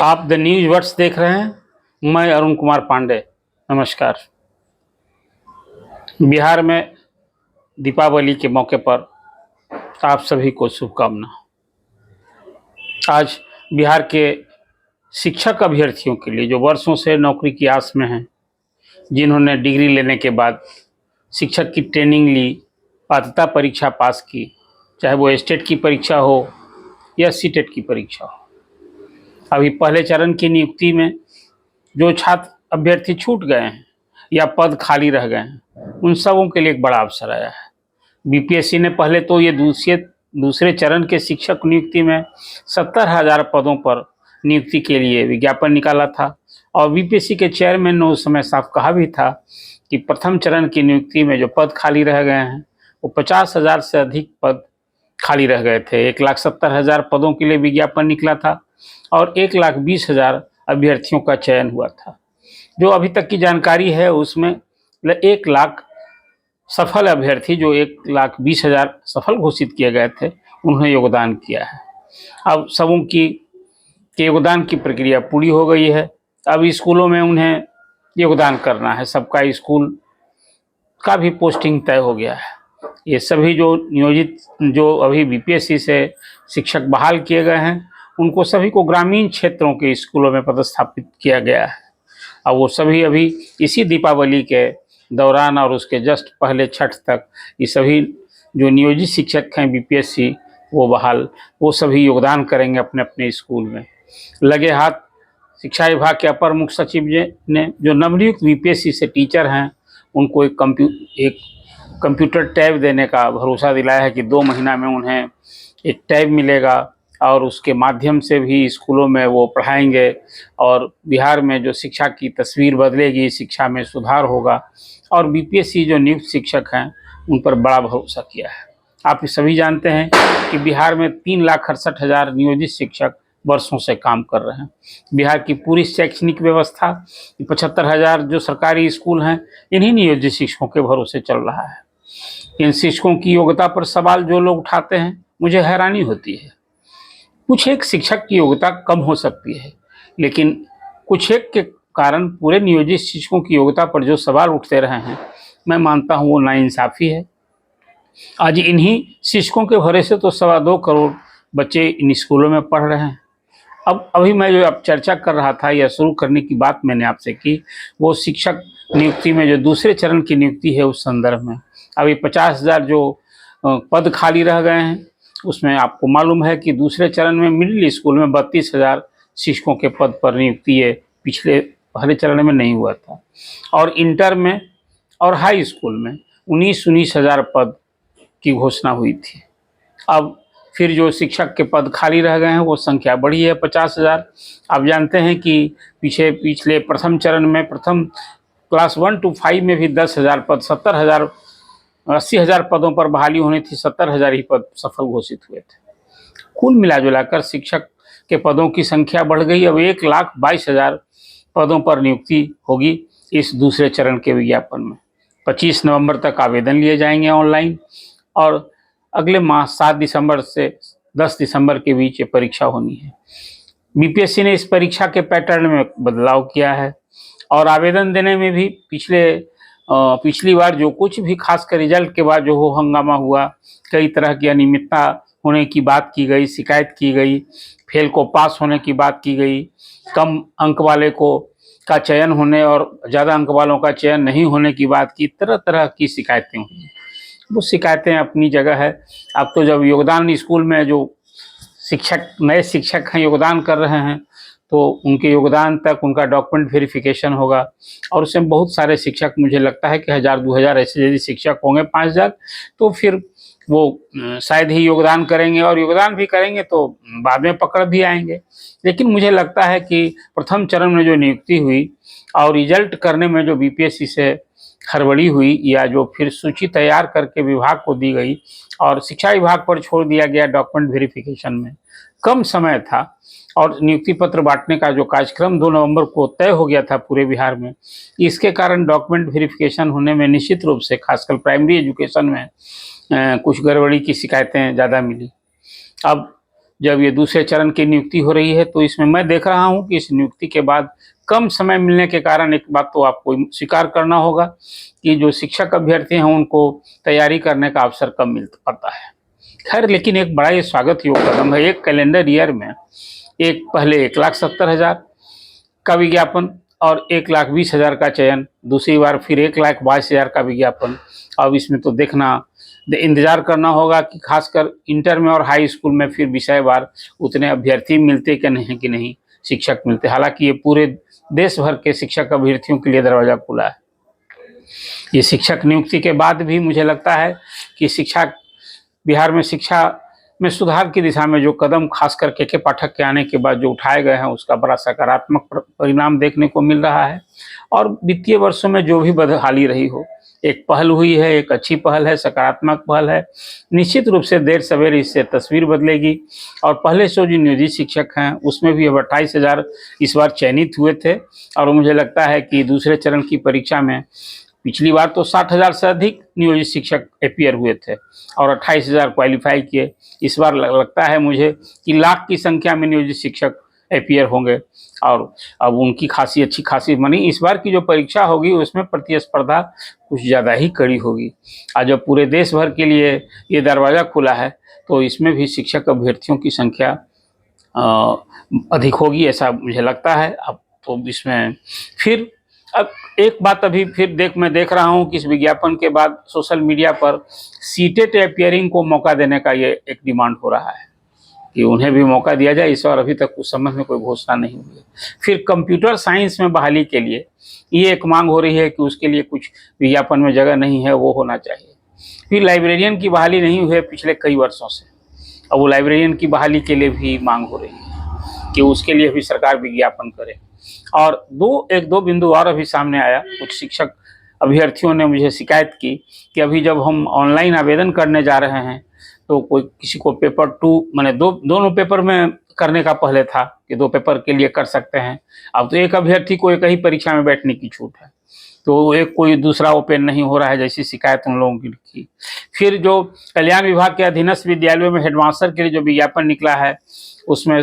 आप the news words देख रहे हैं। मैं अरुण कुमार पांडे। नमस्कार। बिहार में दीपावली के मौके पर आप सभी को शुभकामना। आज बिहार के शिक्षक अभ्यर्थियों के लिए जो वर्षों से नौकरी की आस में हैं, जिन्होंने डिग्री लेने के बाद शिक्षक की ट्रेनिंग ली, पात्रता परीक्षा पास की, चाहे वो स्टेट की परीक्षा हो या सीटेट की परीक्षा हो, अभी पहले चरण की नियुक्ति में जो छात्र अभ्यर्थी छूट गए हैं या पद खाली रह गए हैं, उन सबों के लिए एक बड़ा अवसर आया है। बीपीएससी ने पहले तो ये दूसरे चरण के शिक्षक नियुक्ति में 70,000 पदों पर नियुक्ति के लिए विज्ञापन निकाला था और बीपीएससी के चेयरमैन ने उस समय साफ कहा भी था कि प्रथम चरण की नियुक्ति में जो पद खाली रह गए हैं वो 50,000 से अधिक पद खाली रह गए थे। 1,70,000 पदों के लिए विज्ञापन निकला था और 1,20,000 अभ्यर्थियों का चयन हुआ था। जो अभी तक की जानकारी है उसमें 1 लाख सफल अभ्यर्थी, जो 1,20,000 सफल घोषित किए गए थे, उन्होंने योगदान किया है। अब सबों की योगदान की प्रक्रिया पूरी हो गई है। अब स्कूलों में उन्हें योगदान करना है। सबका स्कूल का भी पोस्टिंग तय हो गया है। ये सभी जो अभी बीपीएससी से शिक्षक बहाल किए गए हैं, उनको सभी को ग्रामीण क्षेत्रों के स्कूलों में पदस्थापित किया गया है। अब वो सभी अभी इसी दीपावली के दौरान और उसके जस्ट पहले छठ तक ये सभी जो नियोजित शिक्षक हैं बीपीएससी वो सभी योगदान करेंगे अपने अपने स्कूल में। लगे हाथ शिक्षा विभाग के अपर मुख्य सचिव ने जो नवनियुक्त बीपीएससी से टीचर हैं उनको एक कंप्यूटर टैब देने का भरोसा दिलाया है कि 2 महीना में उन्हें एक टैब मिलेगा और उसके माध्यम से भी स्कूलों में वो पढ़ाएंगे और बिहार में जो शिक्षा की तस्वीर बदलेगी, शिक्षा में सुधार होगा। और बीपीएससी जो नियुक्त शिक्षक हैं उन पर बड़ा भरोसा किया है। आप सभी जानते हैं कि बिहार में 3,68,000 नियोजित शिक्षक वर्षों से काम कर रहे हैं। बिहार की पूरी शैक्षणिक व्यवस्था 75,000 जो सरकारी स्कूल हैं, इन्हीं नियोजित शिक्षकों के भरोसे चल रहा है। इन शिक्षकों की योग्यता पर सवाल जो लोग उठाते हैं, मुझे हैरानी होती है। कुछ एक शिक्षक की योग्यता कम हो सकती है, लेकिन कुछ एक के कारण पूरे नियोजित शिक्षकों की योग्यता पर जो सवाल उठते रहे हैं, मैं मानता हूँ वो नाइंसाफ़ी है। आज इन्हीं शिक्षकों के भरोसे तो 2.25 करोड़ बच्चे इन स्कूलों में पढ़ रहे हैं। अब अभी मैं जो अब चर्चा कर रहा था या शुरू करने की बात मैंने आपसे की, वो शिक्षक नियुक्ति में जो दूसरे चरण की नियुक्ति है उस संदर्भ में। अभी 50,000 जो पद खाली रह गए हैं, उसमें आपको मालूम है कि दूसरे चरण में मिडिल स्कूल में 32,000 शिक्षकों के पद पर नियुक्ति है, पहले चरण में नहीं हुआ था। और इंटर में और हाई स्कूल में 19,000 पद की घोषणा हुई थी। अब फिर जो शिक्षक के पद खाली रह गए हैं वो संख्या बढ़ी है 50,000। आप जानते हैं कि पिछले प्रथम चरण में प्रथम क्लास 1 to 5 में भी 10,000 पद 80,000 पदों पर बहाली होनी थी, 70,000 ही पद सफल घोषित हुए थे। कुल मिलाजुलाकर शिक्षक के पदों की संख्या बढ़ गई। अब 1,22,000 पदों पर नियुक्ति होगी इस दूसरे चरण के विज्ञापन में। 25 नवंबर तक आवेदन लिए जाएंगे ऑनलाइन और अगले माह 7 दिसंबर से 10 दिसंबर के बीच ये परीक्षा होनी है। बीपीएससी ने इस परीक्षा के पैटर्न में बदलाव किया है और आवेदन देने में भी पिछली बार जो कुछ भी खासकर रिजल्ट के बाद जो हो हंगामा हुआ, कई तरह की अनियमितता होने की बात की गई, शिकायत की गई, फेल को पास होने की बात की गई, कम अंक वाले का चयन होने और ज़्यादा अंक वालों का चयन नहीं होने की बात की, तरह तरह की शिकायतें हुई। वो शिकायतें अपनी जगह है। अब तो जब योगदान स्कूल में जो नए शिक्षक हैं योगदान कर रहे हैं, तो उनके योगदान तक उनका डॉक्यूमेंट वेरिफिकेशन होगा और उसमें बहुत सारे शिक्षक, मुझे लगता है कि 1,000-2,000 ऐसे यदि शिक्षक होंगे, 5,000, तो फिर वो शायद ही योगदान करेंगे और योगदान भी करेंगे तो बाद में पकड़ भी आएंगे। लेकिन मुझे लगता है कि प्रथम चरण में जो नियुक्ति हुई और रिजल्ट करने में जो बीपीएससी से हड़बड़ी हुई या जो फिर सूची तैयार करके विभाग को दी गई और शिक्षा विभाग पर छोड़ दिया गया डॉक्यूमेंट वेरिफिकेशन में, कम समय था और नियुक्ति पत्र बांटने का जो कार्यक्रम 2 नवंबर को तय हो गया था पूरे बिहार में, इसके कारण डॉक्यूमेंट वेरिफिकेशन होने में निश्चित रूप से खासकर प्राइमरी एजुकेशन में कुछ गड़बड़ी की शिकायतें ज़्यादा मिली। अब जब ये दूसरे चरण की नियुक्ति हो रही है तो इसमें मैं देख रहा हूं कि इस नियुक्ति के बाद कम समय मिलने के कारण एक बात तो आपको स्वीकार करना होगा कि जो शिक्षक अभ्यर्थी हैं उनको तैयारी करने का अवसर कम मिल पाता है। खैर, लेकिन एक बड़ा ये स्वागत योग्य कदम है। एक कैलेंडर ईयर में एक पहले 1,70,000 का विज्ञापन और 1,20,000 का चयन, दूसरी बार फिर 1,22,000 का विज्ञापन। अब इसमें तो देखना इंतजार करना होगा कि खासकर इंटर में और हाई स्कूल में फिर विषयवार उतने अभ्यर्थी मिलते कि नहीं शिक्षक मिलते। हालांकि ये पूरे देश भर के शिक्षक अभ्यर्थियों के लिए दरवाजा खुला है। ये शिक्षक नियुक्ति के बाद भी मुझे लगता है कि बिहार में शिक्षा में सुधार की दिशा में जो कदम खासकर के पाठक के आने के बाद जो उठाए गए हैं उसका बड़ा सकारात्मक परिणाम देखने को मिल रहा है। और वित्तीय वर्षों में जो भी बदहाली रही हो, एक पहल हुई है, एक अच्छी पहल है, सकारात्मक पहल है। निश्चित रूप से देर सवेर इससे तस्वीर बदलेगी। और पहले से जो नियोजित शिक्षक हैं उसमें भी अब 28,000 इस बार चयनित हुए थे। और मुझे लगता है कि दूसरे चरण की परीक्षा में पिछली बार तो 60,000 से अधिक नियोजित शिक्षक अपीयर हुए थे और 28,000 क्वालिफाई किए। इस बार लगता है मुझे कि लाख की संख्या में नियोजित शिक्षक अपीयर होंगे। और अब उनकी अच्छी खासी मानी इस बार की जो परीक्षा होगी उसमें प्रतिस्पर्धा कुछ ज़्यादा ही कड़ी होगी। आज जब पूरे देश भर के लिए ये दरवाज़ा खुला है तो इसमें भी शिक्षक अभ्यर्थियों की संख्या अधिक होगी, ऐसा मुझे लगता है। अब तो इसमें फिर अब एक बात अभी फिर मैं देख रहा हूँ कि इस विज्ञापन के बाद सोशल मीडिया पर सीटेट अपीयरिंग को मौका देने का ये एक डिमांड हो रहा है कि उन्हें भी मौका दिया जाए। इस बार अभी तक उस संबंध में कोई घोषणा नहीं हुई है। फिर कंप्यूटर साइंस में बहाली के लिए ये एक मांग हो रही है कि उसके लिए कुछ विज्ञापन में जगह नहीं है, वो होना चाहिए। फिर लाइब्रेरियन की बहाली नहीं हुई है पिछले कई वर्षों से, अब वो लाइब्रेरियन की बहाली के लिए भी मांग हो रही है कि उसके लिए भी सरकार विज्ञापन करे। और एक दो बिंदु और अभी सामने आया। कुछ शिक्षक अभ्यर्थियों ने मुझे शिकायत की कि अभी जब हम ऑनलाइन आवेदन करने जा रहे हैं तो कोई किसी को पेपर 2 माने दोनों पेपर में करने का पहले था कि 2 पेपर के लिए कर सकते हैं। अब तो एक अभ्यर्थी को एक ही परीक्षा में बैठने की छूट है, तो एक कोई दूसरा ओपन नहीं हो रहा है, जैसी शिकायत उन लोगों की लिखी। फिर जो कल्याण विभाग के अधीनस्थ विद्यालयों में हेडमास्टर के लिए जो विज्ञापन निकला है उसमें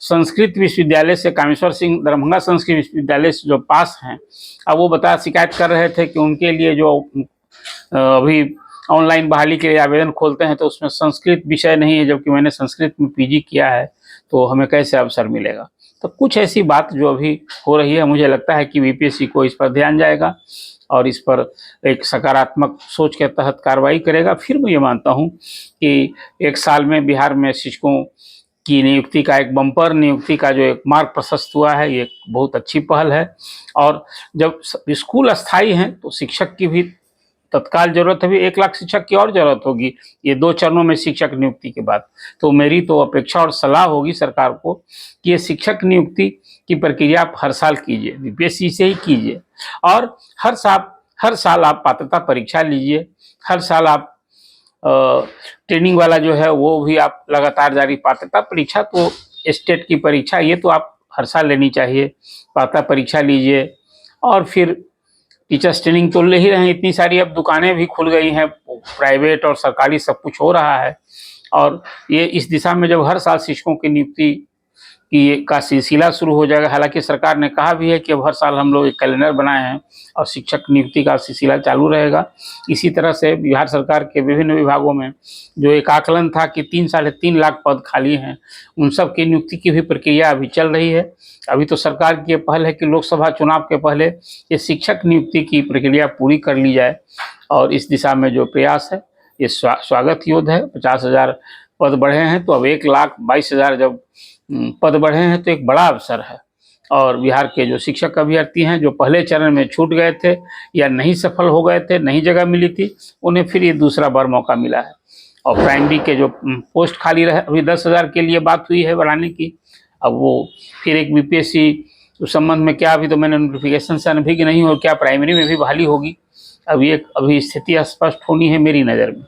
संस्कृत विश्वविद्यालय से कामेश्वर सिंह दरभंगा संस्कृत विश्वविद्यालय से जो पास हैं, अब वो शिकायत कर रहे थे कि उनके लिए जो अभी ऑनलाइन बहाली के लिए आवेदन खोलते हैं तो उसमें संस्कृत विषय नहीं है, जबकि मैंने संस्कृत में पीजी किया है, तो हमें कैसे अवसर मिलेगा। तो कुछ ऐसी बात जो अभी हो रही है, मुझे लगता है कि बीपीएससी को इस पर ध्यान जाएगा और इस पर एक सकारात्मक सोच के तहत कार्रवाई करेगा। फिर मैं ये मानता हूँ कि एक साल में बिहार में शिक्षकों की नियुक्ति का एक बम्पर नियुक्ति का जो एक मार्ग प्रशस्त हुआ है, ये बहुत अच्छी पहल है। और जब स्कूल अस्थायी हैं तो शिक्षक की भी तत्काल जरूरत है, भी 1 लाख शिक्षक की और जरूरत होगी ये 2 चरणों में शिक्षक नियुक्ति के बाद। तो मेरी तो अपेक्षा और सलाह होगी सरकार को कि ये शिक्षक नियुक्ति की प्रक्रिया आप हर साल कीजिए, बीपीएससी से ही कीजिए। और हर साल आप पात्रता परीक्षा लीजिए, हर साल आप ट्रेनिंग वाला जो है वो भी आप लगातार जारी। पात्रता परीक्षा तो स्टेट की परीक्षा, ये तो आप हर साल लेनी चाहिए। पात्रता परीक्षा लीजिए और फिर टीचर्स ट्रेनिंग तो ले ही रहे हैं। इतनी सारी अब दुकानें भी खुल गई हैं, प्राइवेट और सरकारी सब कुछ हो रहा है। और ये इस दिशा में जब हर साल शिक्षकों की नियुक्ति का सिलसिला शुरू हो जाएगा। हालांकि सरकार ने कहा भी है कि अब हर साल हम लोग एक कैलेंडर बनाए हैं और शिक्षक नियुक्ति का सिलसिला चालू रहेगा। इसी तरह से बिहार सरकार के विभिन्न विभागों में जो एक आकलन था कि 3-3.5 लाख पद खाली हैं, उन सब की नियुक्ति की भी प्रक्रिया अभी चल रही है। अभी तो सरकार की पहल है कि लोकसभा चुनाव के पहले ये शिक्षक नियुक्ति की प्रक्रिया पूरी कर ली जाए और इस दिशा में जो प्रयास है ये स्वागत योग्य है। 50,000 पद बढ़े हैं तो अब 1,22,000 जब पद बढ़े हैं तो एक बड़ा अवसर है। और बिहार के जो शिक्षक अभ्यर्थी हैं जो पहले चरण में छूट गए थे या नहीं सफल हो गए थे, नहीं जगह मिली थी, उन्हें फिर ये दूसरा बार मौका मिला है। और प्राइमरी के जो पोस्ट खाली रहे, अभी 10,000 के लिए बात हुई है बढ़ाने की, अब वो फिर एक बीपीएससी उस संबंध में क्या अभी तो मैंने नोटिफिकेशन से अनभिज्ञ नहीं हो, क्या प्राइमरी में भी बहाली होगी, अभी स्थिति स्पष्ट होनी है मेरी नज़र में।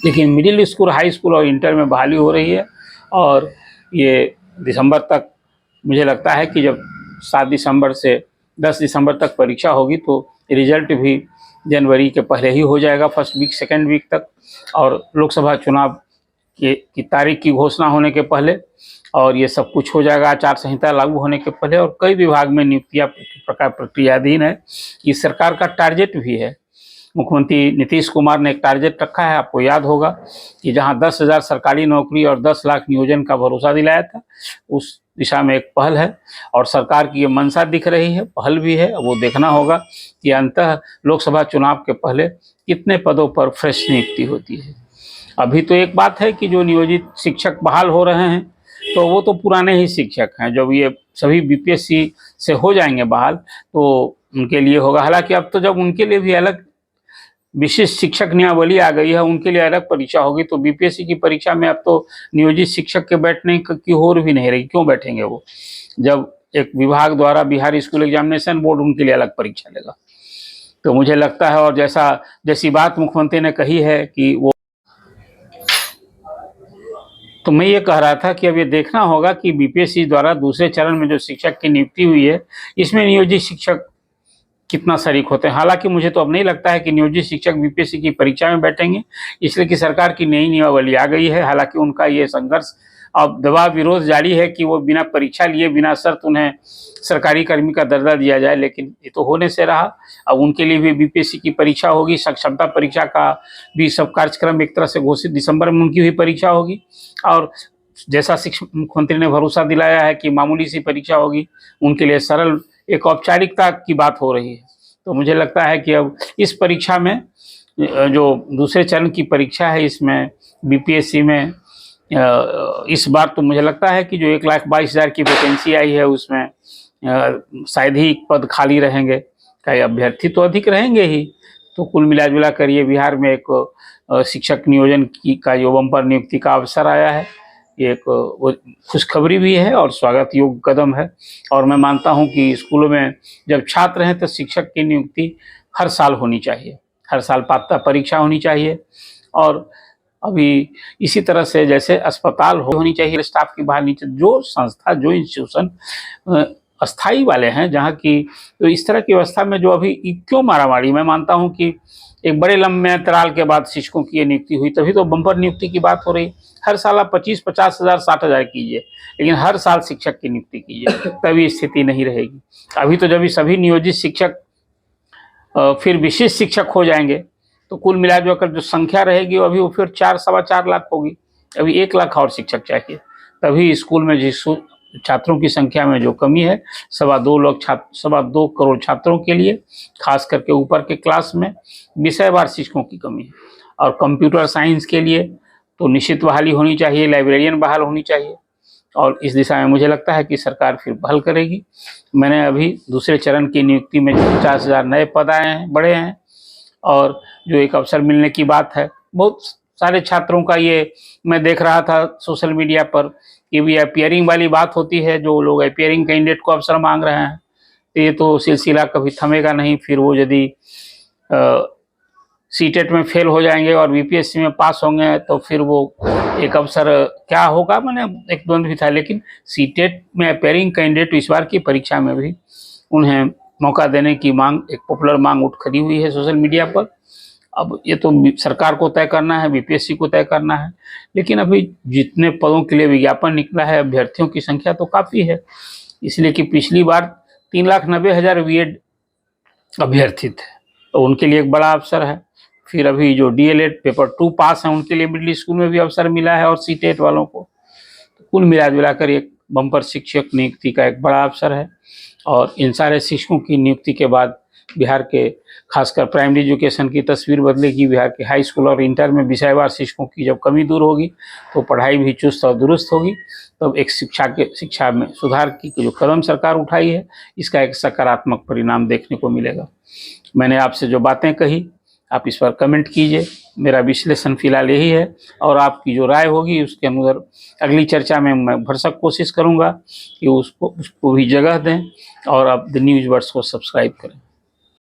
लेकिन मिडिल स्कूल, हाई स्कूल और इंटर में बहाली हो रही है और ये दिसंबर तक मुझे लगता है कि जब 7 दिसंबर से 10 दिसंबर तक परीक्षा होगी तो रिजल्ट भी जनवरी के पहले ही हो जाएगा, फर्स्ट वीक सेकेंड वीक तक। और लोकसभा चुनाव की तारीख की घोषणा होने के पहले, और ये सब कुछ हो जाएगा आचार संहिता लागू होने के पहले, और कई विभाग में नियुक्तियां प्रकार प्रक्रियाधीन है। ये सरकार का टारगेट भी है। मुख्यमंत्री नीतीश कुमार ने एक टारगेट रखा है, आपको याद होगा कि जहां 10,000 सरकारी नौकरी और 10 लाख नियोजन का भरोसा दिलाया था, उस दिशा में एक पहल है और सरकार की ये मंशा दिख रही है, पहल भी है। वो देखना होगा कि अंततः लोकसभा चुनाव के पहले कितने पदों पर फ्रेश नियुक्ति होती है। अभी तो एक बात है कि जो नियोजित शिक्षक बहाल हो रहे हैं तो वो तो पुराने ही शिक्षक हैं। जब ये सभी बीपीएससी से हो जाएंगे बहाल तो उनके लिए होगा। हालांकि अब तो जब उनके लिए भी अलग विशिष्ट शिक्षक नियमावली आ गई है, उनके लिए अलग परीक्षा होगी, तो बीपीएससी की परीक्षा में अब तो नियोजित शिक्षक के बैठने की होड़ भी नहीं रही। क्यों बैठेंगे वो, जब एक विभाग द्वारा बिहार स्कूल एग्जामिनेशन बोर्ड उनके लिए अलग परीक्षा लेगा। तो मुझे लगता है, और जैसी बात मुख्यमंत्री ने कही है कि वो, तो मैं ये कह रहा था कि अब ये देखना होगा कि बीपीएससी द्वारा दूसरे चरण में जो शिक्षक की नियुक्ति हुई है, इसमें नियोजित शिक्षक कितना शरीक होते हैं। हालांकि मुझे तो अब नहीं लगता है कि नियोजित शिक्षक बीपीएससी की परीक्षा में बैठेंगे, इसलिए कि सरकार की नई नियमावली आ गई है। हालांकि उनका ये संघर्ष अब दबाव विरोध जारी है कि वो बिना परीक्षा लिए बिना शर्त उन्हें सरकारी कर्मी का दर्जा दिया जाए, लेकिन ये तो होने से रहा। अब उनके लिए भी बीपीएससी की परीक्षा होगी, सक्षमता परीक्षा का भी सब कार्यक्रम एक तरह से घोषित, दिसंबर में उनकी भी परीक्षा होगी। और जैसा शिक्षा मुख्यमंत्री ने भरोसा दिलाया है कि मामूली सी परीक्षा होगी, उनके लिए सरल एक औपचारिकता की बात हो रही है। तो मुझे लगता है कि अब इस परीक्षा में जो दूसरे चरण की परीक्षा है, इसमें बीपीएससी में इस बार तो मुझे लगता है कि जो 1,22,000 की वैकेंसी आई है उसमें शायद ही पद खाली रहेंगे। कई अभ्यर्थी तो अधिक रहेंगे ही। तो कुल मिला कर ये बिहार में एक शिक्षक नियोजन की का जो बम्पर नियुक्ति का अवसर आया है, ये एक खुशखबरी भी है और स्वागत योग्य कदम है। और मैं मानता हूं कि स्कूलों में जब छात्र हैं तो शिक्षक की नियुक्ति हर साल होनी चाहिए, हर साल पात्रता परीक्षा होनी चाहिए। और अभी इसी तरह से जैसे अस्पताल होनी चाहिए, स्टाफ की बहाली, जो संस्था जो इंस्टीट्यूशन अस्थाई वाले हैं जहाँ की, तो इस तरह की व्यवस्था में जो अभी क्यों मारामारी। मैं मानता हूँ कि एक बड़े लंबे अंतराल के बाद शिक्षकों की ये नियुक्ति हुई, तभी तो बम्पर नियुक्ति की बात हो रही। हर साल आप 25-50 हज़ार 60 हज़ार कीजिए, लेकिन हर साल शिक्षक की नियुक्ति कीजिए, तभी स्थिति नहीं रहेगी। अभी तो जब सभी नियोजित शिक्षक फिर विशिष्ट शिक्षक हो जाएंगे तो कुल मिलाकर जो संख्या रहेगी वो अभी वो फिर 4-4.25 लाख होगी। अभी 1 लाख और शिक्षक चाहिए, तभी स्कूल में जिस छात्रों की संख्या में जो कमी है, 2.25 करोड़ छात्रों के लिए, खास करके ऊपर के क्लास में विषयवार शिक्षकों की कमी है। और कंप्यूटर साइंस के लिए तो निश्चित बहाली होनी चाहिए, लाइब्रेरियन बहाल होनी चाहिए। और इस दिशा में मुझे लगता है कि सरकार फिर पहल करेगी। मैंने अभी दूसरे चरण की नियुक्ति में 50,000 नए पद आए हैं, बढ़े हैं, और जो एक अवसर मिलने की बात है, बहुत सारे छात्रों का ये मैं देख रहा था सोशल मीडिया पर कि भी अपियरिंग वाली बात होती है, जो लोग अपियरिंग कैंडिडेट को अवसर मांग रहे हैं, तो ये तो सिलसिला कभी थमेगा नहीं। फिर वो यदि सीटेट में फेल हो जाएंगे और बीपीएससी में पास होंगे तो फिर वो एक अवसर क्या होगा, मैंने एक द्वंद्व भी था। लेकिन सीटेट में अपियरिंग कैंडिडेट इस बार की परीक्षा में भी उन्हें मौका देने की मांग, एक पॉपुलर मांग उठ खड़ी हुई है सोशल मीडिया पर। अब ये तो सरकार को तय करना है, बीपीएससी को तय करना है, लेकिन अभी जितने पदों के लिए विज्ञापन निकला है, अभ्यर्थियों की संख्या तो काफ़ी है। इसलिए कि पिछली बार 3,90,000 बीएड अभ्यर्थी थे, तो उनके लिए एक बड़ा अवसर है। फिर अभी जो डीएलएड पेपर 2 पास हैं उनके लिए मिडिल स्कूल में भी अवसर मिला है, और सीटेट वालों को। तो कुल मिलाकर एक बम्पर शिक्षक नियुक्ति का एक बड़ा अवसर है। और इन सारे शिक्षकों की नियुक्ति के बाद बिहार के खासकर प्राइमरी एजुकेशन की तस्वीर बदलेगी। बिहार के हाई स्कूल और इंटर में विषयवार शिक्षकों की जब कमी दूर होगी तो पढ़ाई भी चुस्त और दुरुस्त होगी। तब एक शिक्षा में सुधार की जो कदम सरकार उठाई है, इसका एक सकारात्मक परिणाम देखने को मिलेगा। मैंने आपसे जो बातें कही, आप इस पर कमेंट कीजिए। मेरा विश्लेषण फिलहाल यही है, और आपकी जो राय होगी उसके अनुसार अगली चर्चा में मैं भरसक कोशिश करूंगा कि उसको भी जगह दें। और आप द न्यूज़ वर्ड्स को सब्सक्राइब करें।